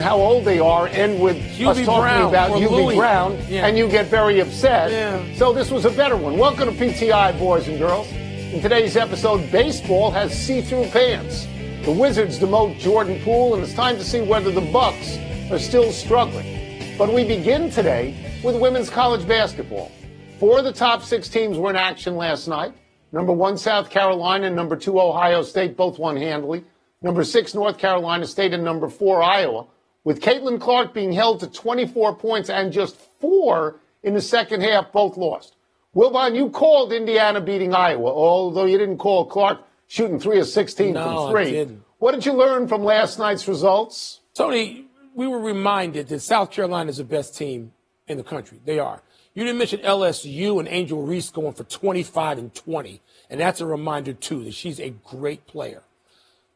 how old they are and with us talking about UB Brown, and you get very upset. Yeah. So this was a better one. Welcome to PTI, boys and girls. In today's episode, baseball has see-through pants. The Wizards demote Jordan Poole, and it's time to see whether the Bucks are still struggling. But we begin today with women's college basketball. 4 of the top 6 teams were in action last night. Number 1, South Carolina, and number 2, Ohio State, both won handily. Number 6, North Carolina State, and number 4, Iowa. With Caitlin Clark being held to 24 points and just 4 in the second half, both lost. Wilbon, you called Indiana beating Iowa, although you didn't call Clark shooting 3 of 16 from 3. I didn't. What did you learn from last night's results? Tony, we were reminded that South Carolina is the best team in the country. They are. You didn't mention LSU and Angel Reese going for 25 and 20, and that's a reminder, too, that she's a great player.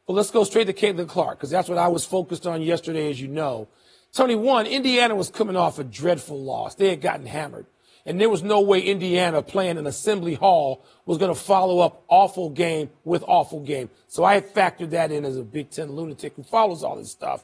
But let's go straight to Caitlin Clark, because that's what I was focused on yesterday, as you know. Tony, one, Indiana was coming off a dreadful loss. They had gotten hammered. And there was no way Indiana playing in Assembly Hall was going to follow up awful game with awful game. So I had factored that in as a Big Ten lunatic who follows all this stuff.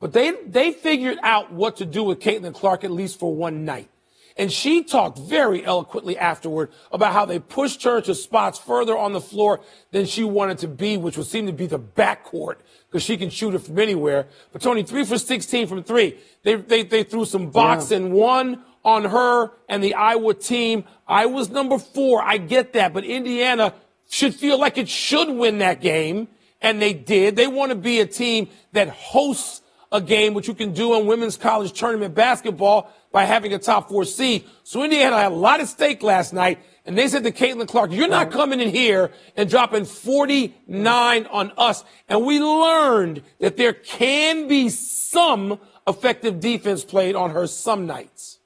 But they figured out what to do with Caitlin Clark, at least for one night. And she talked very eloquently afterward about how they pushed her to spots further on the floor than she wanted to be, which would seem to be the backcourt, because she can shoot it from anywhere. But Tony, 3 for 16 from 3. They threw some box and one on her and the Iowa team. Iowa's number 4. I get that. But Indiana should feel like it should win that game. And they did. They want to be a team that hosts a game, which you can do in women's college tournament basketball by having a top 4 seed. So Indiana had a lot at stake last night, and they said to Caitlin Clark, you're not coming in here and dropping 49 on us. And we learned that there can be some effective defense played on her some nights.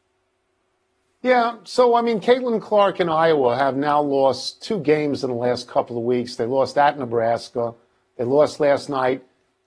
Yeah, so, I mean, Caitlin Clark and Iowa have now lost 2 games in the last couple of weeks. They lost at Nebraska. They lost last night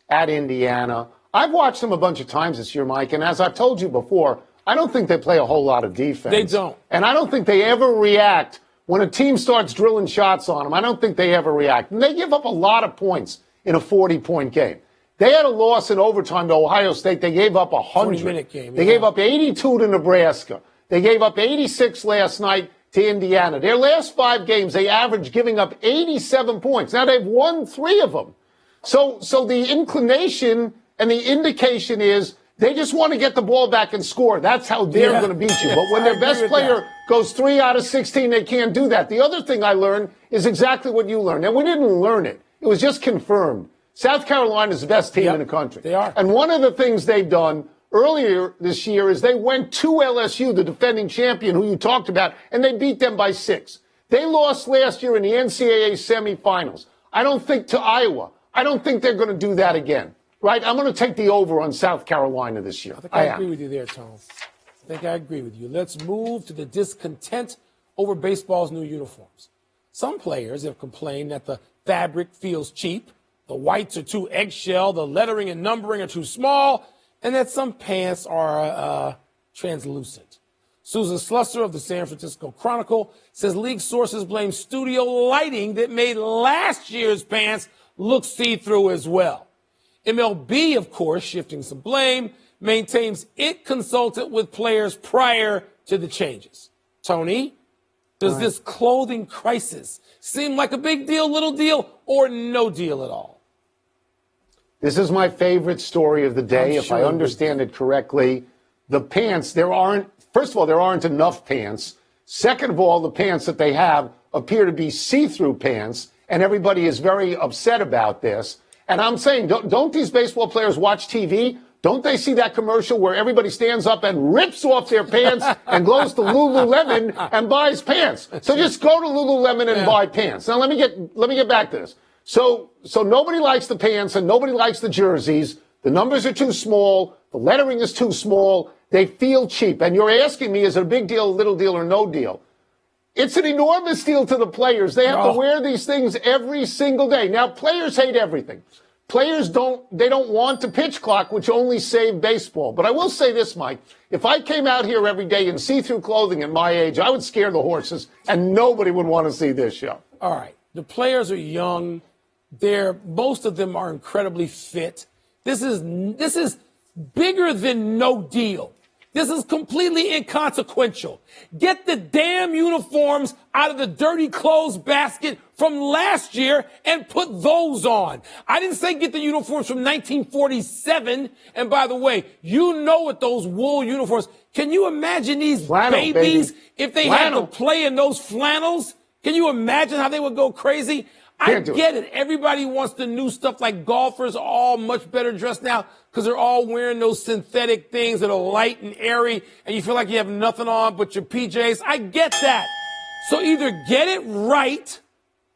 at Indiana. I've watched them a bunch of times this year, Mike, and as I've told you before, I don't think they play a whole lot of defense. They don't. And I don't think they ever react when a team starts drilling shots on them. I don't think they ever react. And they give up a lot of points in a 40-point game. They had a loss in overtime to Ohio State. They gave up 100. 40-minute game. They gave up 82 to Nebraska. They gave up 86 last night to Indiana. Their last 5 games, they averaged giving up 87 points. Now they've won 3 of them. So the inclination and the indication is they just want to get the ball back and score. That's how they're going to beat you. But when their best player goes 3 out of 16, they can't do that. The other thing I learned is exactly what you learned. And we didn't learn it. It was just confirmed. South Carolina is the best team in the country. They are. And one of the things they've done earlier this year is they went to LSU, the defending champion, who you talked about, and they beat them by 6. They lost last year in the NCAA semifinals. I don't think to Iowa. I don't think they're going to do that again. Right? I'm going to take the over on South Carolina this year. I think I agree with you there, Tom. I think I agree with you. Let's move to the discontent over baseball's new uniforms. Some players have complained that the fabric feels cheap, the whites are too eggshell, the lettering and numbering are too small, and that some pants are translucent. Susan Slusser of the San Francisco Chronicle says league sources blame studio lighting that made last year's pants look see-through as well. MLB, of course, shifting some blame, maintains it consulted with players prior to the changes. Tony, does this clothing crisis seem like a big deal, little deal, or no deal at all? This is my favorite story of the day, if I understand it correctly. The pants, first of all, there aren't enough pants. Second of all, the pants that they have appear to be see-through pants, and everybody is very upset about this. And I'm saying, don't these baseball players watch TV? Don't they see that commercial where everybody stands up and rips off their pants and goes to Lululemon and buys pants? So just go to Lululemon and buy pants. Now let me get back to this. So nobody likes the pants and nobody likes the jerseys. The numbers are too small. The lettering is too small. They feel cheap. And you're asking me, is it a big deal, little deal, or no deal? It's an enormous deal to the players. They have to wear these things every single day. Now, players hate everything. Players don't want the pitch clock, which only saved baseball. But I will say this, Mike. If I came out here every day in see-through clothing at my age, I would scare the horses, and nobody would want to see this show. All right. The players are young. Most of them are incredibly fit. This is bigger than no deal. This is completely inconsequential. Get the damn uniforms out of the dirty clothes basket from last year and put those on. I didn't say get the uniforms from 1947. And by the way, you know what those wool uniforms, can you imagine these babies if they had to play in those flannels? Can you imagine how they would go crazy? I get it. Everybody wants the new stuff, like golfers are all much better dressed now because they're all wearing those synthetic things that are light and airy and you feel like you have nothing on but your PJs. I get that. So either get it right,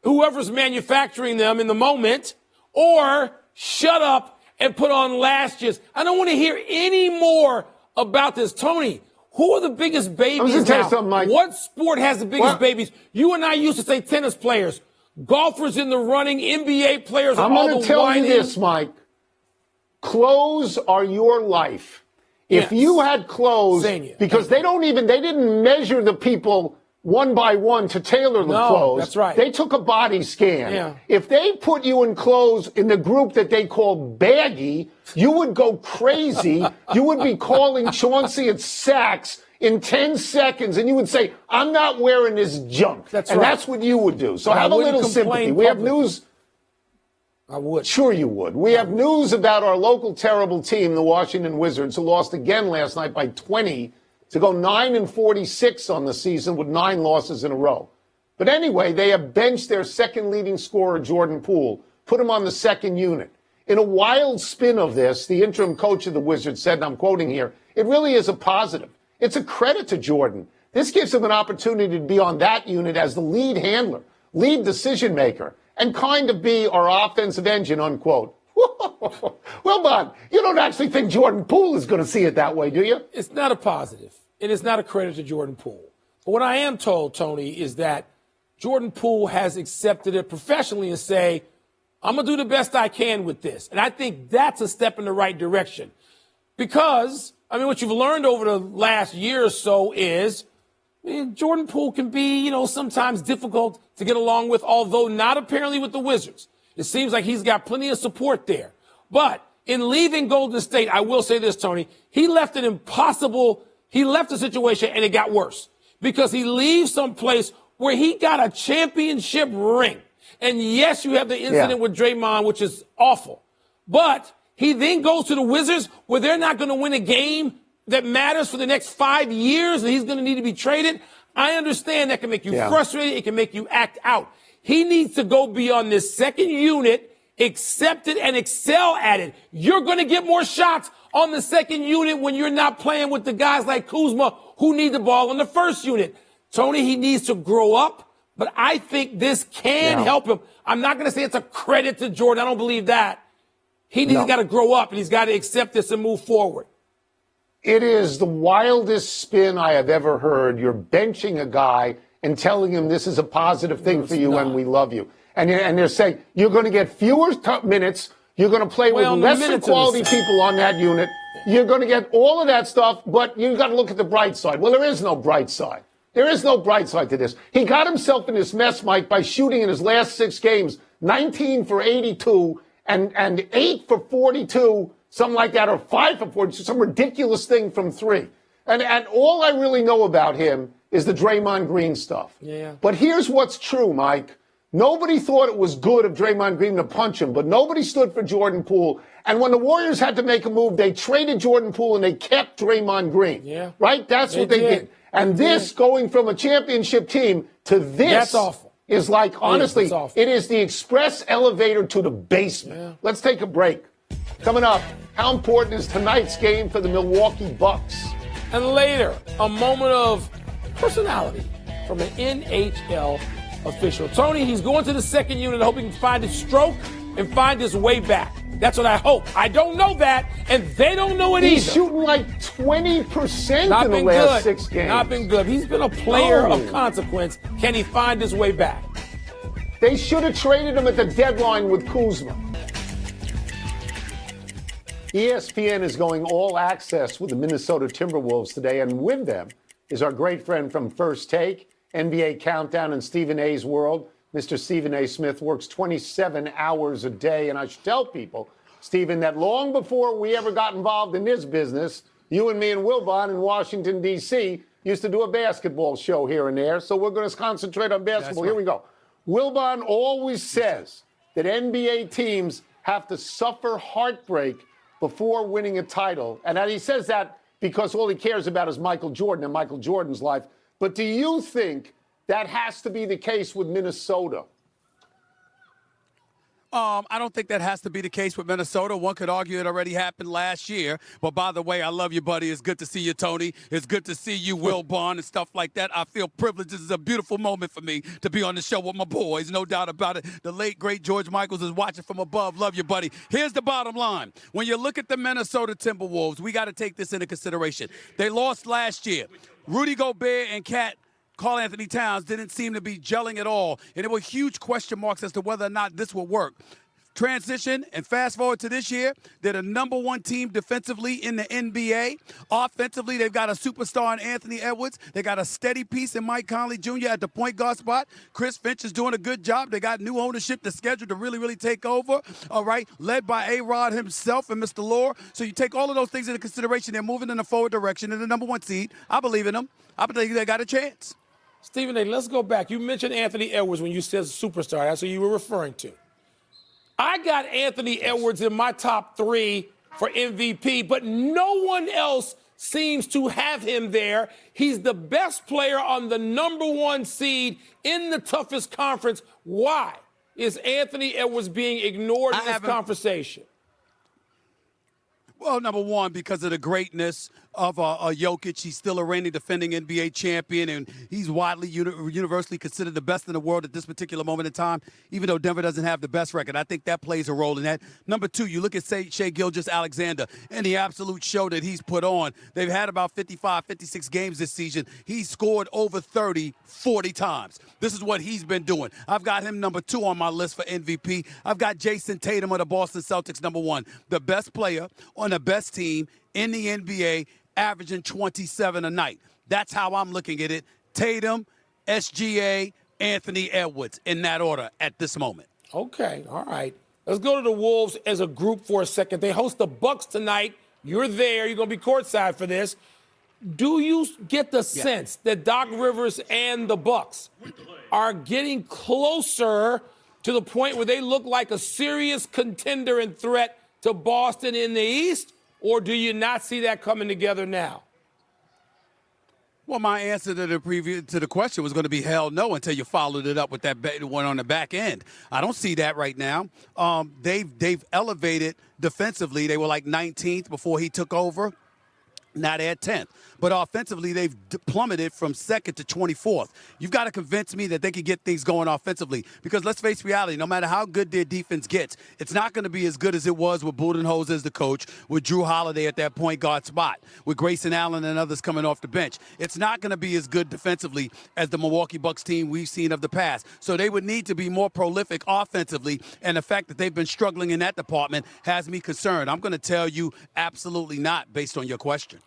whoever's manufacturing them in the moment, or shut up and put on last year's. I don't want to hear any more about this. Tony, who are the biggest babies now? What sport has the biggest babies? You and I used to say tennis players. Golfers in the running, NBA players. I'm going to tell you this, Mike. Clothes are your life. If you had clothes, because they didn't measure the people one by one to tailor the clothes. That's right. They took a body scan. Yeah. If they put you in clothes in the group that they call baggy, you would go crazy. You would be calling Chauncey at Saks in 10 seconds, and you would say, I'm not wearing this junk. That's what you would do. So have a little sympathy. We have news. I would. Sure you would. We have news about our local terrible team, the Washington Wizards, who lost again last night by 20 to go 9-46 on the season with 9 losses in a row. But anyway, they have benched their second leading scorer, Jordan Poole, put him on the second unit. In a wild spin of this, the interim coach of the Wizards said, and I'm quoting here, it really is a positive. It's a credit to Jordan. This gives him an opportunity to be on that unit as the lead handler, lead decision maker, and kind of be our offensive engine, unquote. Well, Bob, you don't actually think Jordan Poole is going to see it that way, do you? It's not a positive, and it's not a credit to Jordan Poole. But what I am told, Tony, is that Jordan Poole has accepted it professionally and say, I'm going to do the best I can with this. And I think that's a step in the right direction. Because, I mean, what you've learned over the last year or so is Jordan Poole can be, sometimes difficult to get along with, although not apparently with the Wizards. It seems like he's got plenty of support there. But in leaving Golden State, I will say this, Tony, he left a situation and it got worse because he leaves someplace where he got a championship ring. And yes, you have the incident with Draymond, which is awful. But he then goes to the Wizards where they're not going to win a game that matters for the next 5 years and he's going to need to be traded. I understand that can make you frustrated. It can make you act out. He needs to go be on this second unit, accept it, and excel at it. You're going to get more shots on the second unit when you're not playing with the guys like Kuzma who need the ball on the first unit. Tony, he needs to grow up, but I think this can help him. I'm not going to say it's a credit to Jordan. I don't believe that. He's got to grow up, and he's got to accept this and move forward. It is the wildest spin I have ever heard. You're benching a guy and telling him this is a positive thing for you and we love you. And they're saying you're going to get fewer minutes. You're going to play with lesser quality people on that unit. You're going to get all of that stuff, but you've got to look at the bright side. Well, there is no bright side. There is no bright side to this. He got himself in this mess, Mike, by shooting in his last 6 games, 19 for 82 and 8 for 42, something like that, or 5 for 42, some ridiculous thing from 3. And all I really know about him is the Draymond Green stuff. Yeah. But here's what's true, Mike. Nobody thought it was good of Draymond Green to punch him, but nobody stood for Jordan Poole. And when the Warriors had to make a move, they traded Jordan Poole and they kept Draymond Green. Yeah. Right? That's what they did. And this, going from a championship team to this, that's awful. Is like, honestly, it is the express elevator to the basement. Yeah. Let's take a break. Coming up, how important is tonight's game for the Milwaukee Bucks? And later, a moment of personality from an NHL official. Tony, he's going to the second unit, hoping to find his stroke and find his way back. That's what I hope. I don't know that, and they don't know it either. He's shooting like 20% in the last 6 games. Not been good. He's been a player of consequence. Can he find his way back? They should have traded him at the deadline with Kuzma. ESPN is going all access with the Minnesota Timberwolves today, and with them is our great friend from First Take, NBA Countdown, and Stephen A's World. Mr. Stephen A. Smith works 27 hours a day, and I should tell people, Stephen, that long before we ever got involved in this business, you and me and Wilbon in Washington, D.C., used to do a basketball show here and there. So we're going to concentrate on basketball. Right. Here we go. Wilbon always says that NBA teams have to suffer heartbreak before winning a title. And he says that because all he cares about is Michael Jordan and Michael Jordan's life. But do you think that has to be the case with Minnesota? I don't think that has to be the case with Minnesota. One could argue it already happened last year. But by the way, I love you, buddy. It's good to see you, Tony. It's good to see you, Will Bond, and stuff like that. I feel privileged. This is a beautiful moment for me to be on the show with my boys. No doubt about it. The late, great George Michaels is watching from above. Love you, buddy. Here's the bottom line. When you look at the Minnesota Timberwolves, we got to take this into consideration. They lost last year. Rudy Gobert and Karl Anthony Towns didn't seem to be gelling at all, and there were huge question marks as to whether or not this will work. Transition and fast forward to this year, they're the number one team defensively in the NBA. Offensively, they've got a superstar in Anthony Edwards. They got a steady piece in Mike Conley Jr. at the point guard spot. Chris Finch is doing a good job. They got new ownership that's scheduled to really, really take over, all right, led by A-Rod himself and Mr. Lore. So you take all of those things into consideration. They're moving in the forward direction. They're the number one seed. I believe in them. I believe they got a chance. Stephen A., let's go back. You mentioned Anthony Edwards when you said superstar. That's what you were referring to. I got Anthony Edwards in my top 3 for MVP, but no one else seems to have him there. He's the best player on the number 1 seed in the toughest conference. Why is Anthony Edwards being ignored in this conversation? Well, number one, because of the greatness of Jokic. He's still a reigning defending NBA champion, and he's widely, universally considered the best in the world at this particular moment in time, even though Denver doesn't have the best record. I think that plays a role in that. Number two, you look at Shai Gilgeous-Alexander and the absolute show that he's put on. They've had about 55, 56 games this season. He's scored over 30, 40 times. This is what he's been doing. I've got him number 2 on my list for MVP. I've got Jason Tatum of the Boston Celtics number 1, the best player on the best team in the NBA, averaging 27 a night. That's how I'm looking at it. Tatum, SGA, Anthony Edwards, in that order at this moment. Okay, all right. Let's go to the Wolves as a group for a second. They host the Bucks tonight. You're there. You're going to be courtside for this. Do you get the sense that Doc Rivers and the Bucks are getting closer to the point where they look like a serious contender and threat to Boston in the East? Or do you not see that coming together now? Well, my answer to the question was going to be hell no until you followed it up with that one on the back end. I don't see that right now. They've elevated defensively. They were like 19th before he took over. Now they're at 10th. But offensively, they've plummeted from 2nd to 24th. You've got to convince me that they can get things going offensively. Because let's face reality, no matter how good their defense gets, it's not going to be as good as it was with Budenholzer as the coach, with Drew Holiday at that point guard spot, with Grayson Allen and others coming off the bench. It's not going to be as good defensively as the Milwaukee Bucks team we've seen of the past. So they would need to be more prolific offensively, and the fact that they've been struggling in that department has me concerned. I'm going to tell you absolutely not based on your question.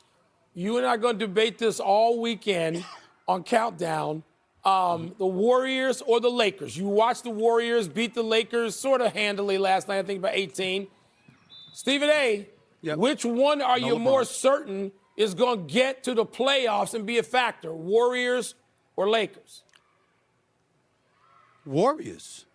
You and I are going to debate this all weekend on Countdown. The Warriors or the Lakers? You watched the Warriors beat the Lakers sort of handily last night, I think by 18. Stephen A., which one are you more certain is going to get to the playoffs and be a factor, Warriors or Lakers? Warriors.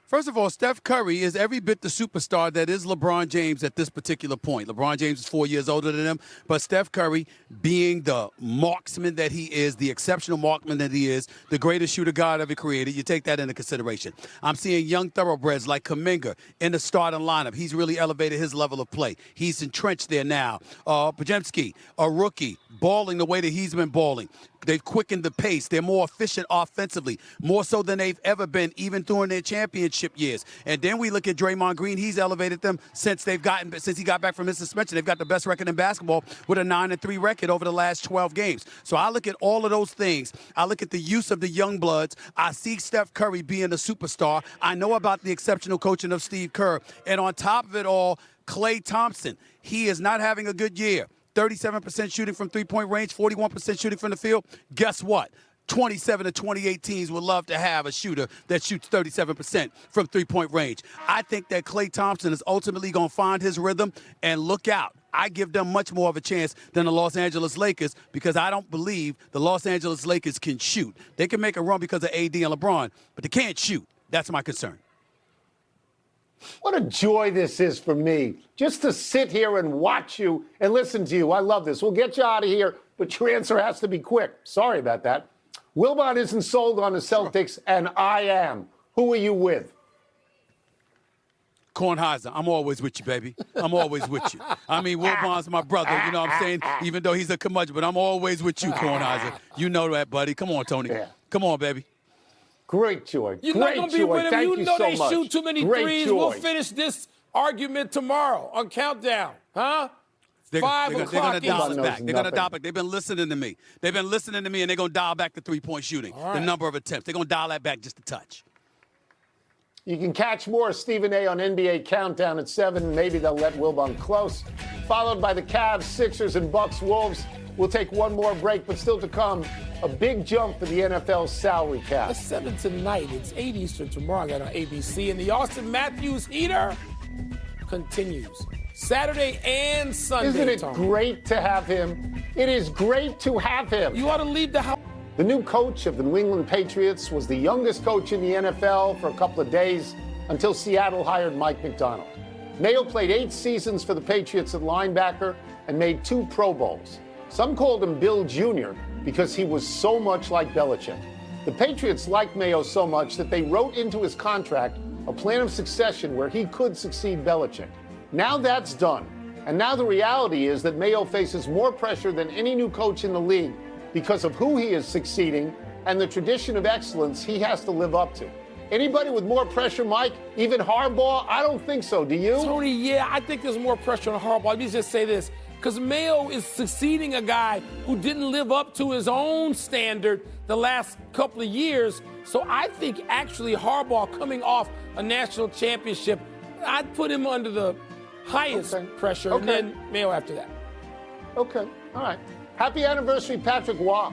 First of all, Steph Curry is every bit the superstar that is LeBron James at this particular point. LeBron James is 4 years older than him, but Steph Curry, being the marksman that he is, the exceptional marksman that he is, the greatest shooter God ever created, you take that into consideration. I'm seeing young thoroughbreds like Kuminga in the starting lineup. He's really elevated his level of play. He's entrenched there now. Podziemski, a rookie, balling the way that he's been balling. They've quickened the pace. They're more efficient offensively, more so than they've ever been, even during their championship years. And then we look at Draymond Green. He's elevated them since he got back from his suspension. They've got the best record in basketball with a 9-3 record over the last 12 games. So I look at all of those things. I look at the use of the young bloods. I see Steph Curry being a superstar. I know about the exceptional coaching of Steve Kerr. And on top of it all, Klay Thompson. He is not having a good year. 37% shooting from three-point range, 41% shooting from the field. Guess what? 27 to 28 teams would love to have a shooter that shoots 37% from three-point range. I think that Klay Thompson is ultimately going to find his rhythm, and look out. I give them much more of a chance than the Los Angeles Lakers because I don't believe the Los Angeles Lakers can shoot. They can make a run because of AD and LeBron, but they can't shoot. That's my concern. What a joy this is for me, just to sit here and watch you and listen to you. I love this. We'll get you out of here, but your answer has to be quick. Sorry about that. Wilbon isn't sold on the Celtics, and I am. Who are you with? Kornheiser, I'm always with you, baby. I'm always with you. I mean, Wilbon's my brother, you know what I'm saying? Even though he's a curmudgeon, but I'm always with you, Kornheiser. You know that, buddy. Come on, Tony. Yeah. Come on, baby. Great joy. You're Great not going to be joy. with him. Thank You know so they much. shoot too many Great threes. joy. We'll finish this argument tomorrow on Countdown. Huh? They're 5 going o'clock. to dial it Eastern. back. They're going to Nothing. dial back. They've been listening to me. They've been listening to me, and they're going to dial back the three-point shooting, the number of attempts. They're going to dial that back just a touch. You can catch more Stephen A. on NBA Countdown at 7. Maybe they'll let Wilbon close. Followed by the Cavs, Sixers, and Bucks, Wolves. We'll take one more break, but still to come, a big jump for the NFL salary cap. It's 7 tonight. It's 8 Eastern tomorrow. I got on ABC. And the Austin Matthews heater continues. Saturday and Sunday. Isn't it Tony. great to have him? It is great to have him. You ought to leave the house. The new coach of the New England Patriots was the youngest coach in the NFL for a couple of days until Seattle hired Mike McDonald. Mayo played 8 seasons for the Patriots at linebacker and made 2 Pro Bowls. Some called him Bill Jr. because he was so much like Belichick. The Patriots liked Mayo so much that they wrote into his contract a plan of succession where he could succeed Belichick. Now that's done. And now the reality is that Mayo faces more pressure than any new coach in the league because of who he is succeeding and the tradition of excellence he has to live up to. Anybody with more pressure, Mike? Even Harbaugh? I don't think so. Do you? Tony, yeah, I think there's more pressure on Harbaugh. Let me just say this. Because Mayo is succeeding a guy who didn't live up to his own standard the last couple of years. So I think actually Harbaugh coming off a national championship, I'd put him under the highest pressure and then Mayo after that. Okay, all right. Happy anniversary, Patrick Waugh.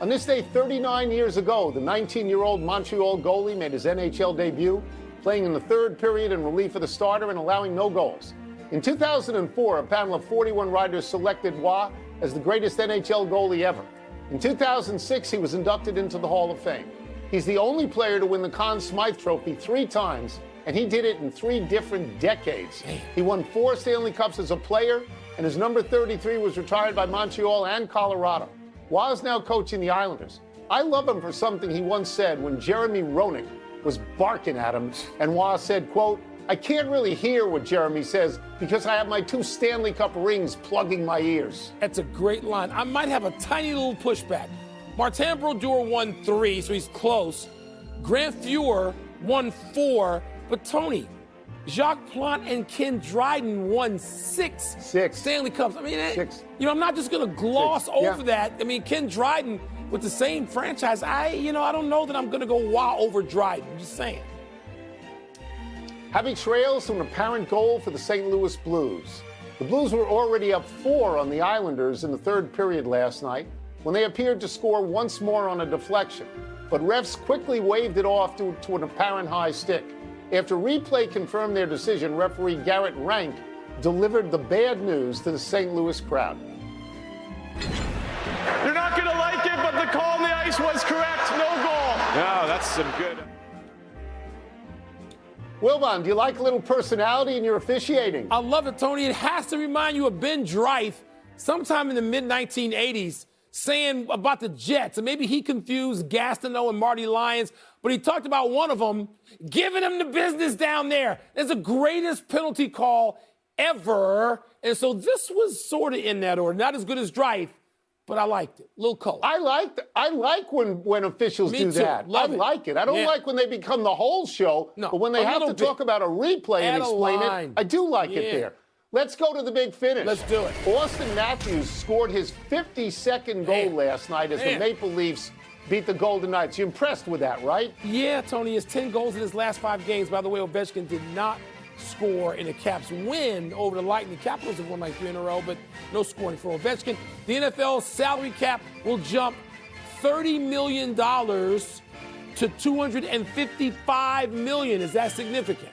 On this day 39 years ago, the 19-year-old Montreal goalie made his NHL debut, playing in the third period in relief of the starter and allowing no goals. In 2004, a panel of 41 writers selected Waugh as the greatest NHL goalie ever. In 2006, he was inducted into the Hall of Fame. He's the only player to win the Conn Smythe Trophy 3 times, and he did it in 3 different decades. He won 4 Stanley Cups as a player, and his number 33 was retired by Montreal and Colorado. Waugh is now coaching the Islanders. I love him for something he once said when Jeremy Roenick was barking at him, and Waugh said, quote, "I can't really hear what Jeremy says because I have my 2 Stanley Cup rings plugging my ears." That's a great line. I might have a tiny little pushback. Martin Brodeur won 3, so he's close. Grant Fuhr won 4, but Tony, Jacques Plante and Ken Dryden won 6 Stanley Cups. I mean, 6. You know, I'm not just going to gloss over Yeah. that. I mean, Ken Dryden with the same franchise, I don't know that I'm going to go Waugh over Dryden. I'm just saying. Having trails to an apparent goal for the St. Louis Blues. The Blues were already up 4 on the Islanders in the third period last night when they appeared to score once more on a deflection. But refs quickly waved it off to an apparent high stick. After replay confirmed their decision, referee Garrett Rank delivered the bad news to the St. Louis crowd. You're not going to like it, but the call on the ice was correct. No goal. No, that's some good. Wilbon, do you like a little personality in your officiating? I love it, Tony. It has to remind you of Ben Dreith sometime in the mid-1980s saying about the Jets, and maybe he confused Gastineau and Marty Lyons, but he talked about one of them giving him the business down there. It's the greatest penalty call ever, and so this was sort of in that order. Not as good as Dreith, but I liked it. Little color. I like when officials Me do too. that. Love I it. like it. I don't Yeah. like when they become the whole show, No, but when they a have to little talk bit. about a replay and Add a explain line. it, I do like it Yeah. there. Let's go to the big finish. Let's do it. Austin Matthews scored his 52nd goal Man. last night as the Man. Maple Leafs beat the Golden Knights. You're impressed with that, right? Yeah, Tony, his 10 goals in his last 5 games. By the way, Ovechkin did not score in the Caps' win over the Lightning. Capitals have won like 3 in a row, but no scoring for Ovechkin. The NFL salary cap will jump $30 million to $255 million. Is that significant?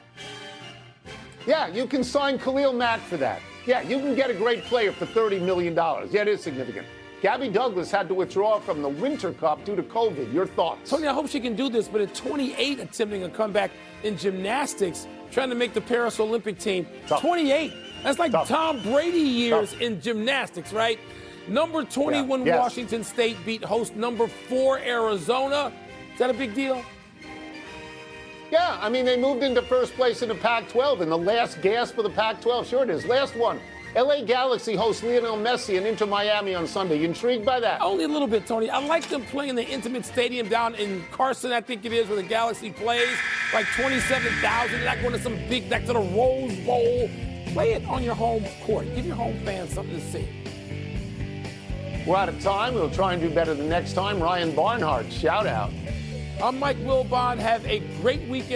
Yeah, you can sign Khalil Mack for that. Yeah, you can get a great player for $30 million. Yeah, it is significant. Gabby Douglas had to withdraw from the Winter Cup due to COVID. Your thoughts? Tony, I hope she can do this, but at 28, attempting a comeback in gymnastics, trying to make the Paris Olympic team. Tough. 28. That's like Tough. Tom Brady years Tough. in gymnastics, right? Number 21, Yeah. Yes. Washington State beat host number 4, Arizona. Is that a big deal? Yeah, I mean, they moved into first place in the Pac-12 in the last gasp of the Pac-12. Sure it is. Last one. LA Galaxy hosts Lionel Messi and Inter Miami on Sunday. You intrigued by that? Only a little bit, Tony. I like them playing the intimate stadium down in Carson, I think it is, where the Galaxy plays. Like 27,000. They're not going to some big, back to the Rose Bowl. Play it on your home court. Give your home fans something to see. We're out of time. We'll try and do better the next time. Ryan Barnhart, shout out. I'm Mike Wilbon. Have a great weekend.